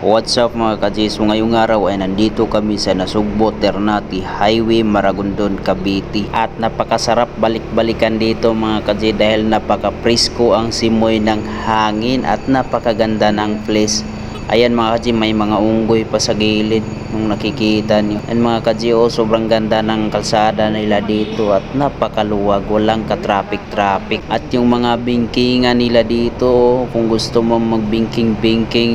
What's up mga ka-Gs? So, ngayong araw ay nandito kami sa Nasugbo Ternate Highway, Maragondon, Cavite. At napakasarap balik-balikan dito mga ka-G dahil napaka-presko ang simoy ng hangin at napakaganda ng place. Ayan mga ka-G, may mga unggoy pa sa gilid nung nakikita nyo. And mga ka-G, sobrang ganda ng kalsada nila dito at napakaluwag, walang ka-traffic. At yung mga bingkingan nila dito, kung gusto mo mag-binking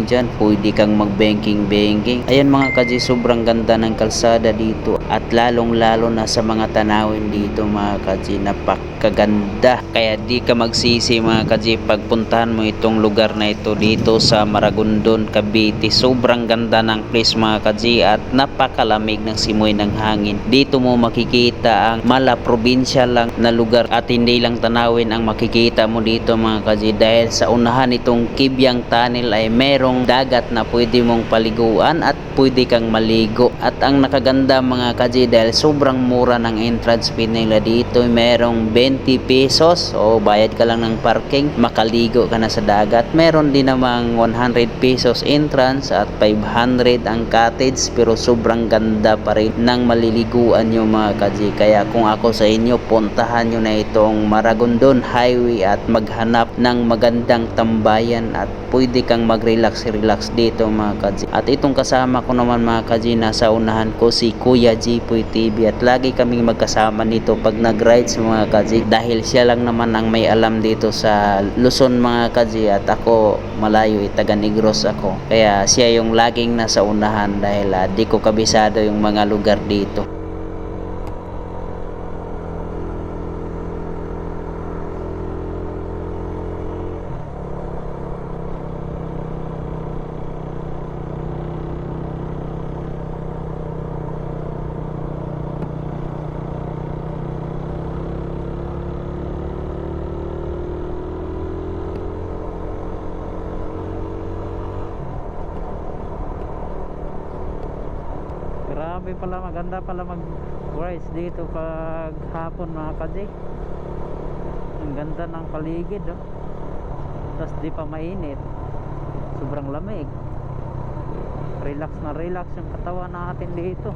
dyan, pwede kang mag-banking. Ayan mga ka-G, sobrang ganda ng kalsada dito at lalong-lalo na sa mga tanawin dito mga ka-G, napakaganda. Kaya di ka magsisi mga ka-G pagpuntahan mo itong lugar na ito dito sa Maragondon, Cavite. Sobrang ganda ng place mga ka-G at napakalamig ng simoy ng hangin. Dito mo makikita ang mala probinsya lang na lugar at hindi lang tanawin ang makikita mo dito mga ka-G dahil sa unahan itong Kibyang Tunnel ay merong dagat na pwede mong paliguan at pwede kang maligo. At ang nakaganda mga ka-G dahil sobrang mura ng entrance fee nila dito, merong 20 pesos o bayad ka lang ng parking, makaligo ka na sa dagat. Meron din namang 100 pesos entrance at 500 ang cottage, pero sobrang ganda pa rin ng maliliguan nyo mga ka-G. Kaya kung ako sa inyo, puntahan nyo na itong Maragondon Highway at maghanap ng magandang tambayan at pwede kang mag-relax dito mga ka-G. At itong kasama ko naman mga ka-G, nasa unahan ko si Kuya Jipoy TV at lagi kaming magkasama nito pag nag-rides mga ka-G dahil siya lang naman ang may alam dito sa Luzon mga ka-G at ako malayo, taga Negros ako, kaya siya yung laging nasa unahan dahil di ko kabisado yung mga lugar dito. Grabe pala, maganda pala mag-rides dito pag hapon mga ka-G. Ang ganda ng paligid tapos di pa mainit, sobrang lamig, relax na relax yung katawan natin dito.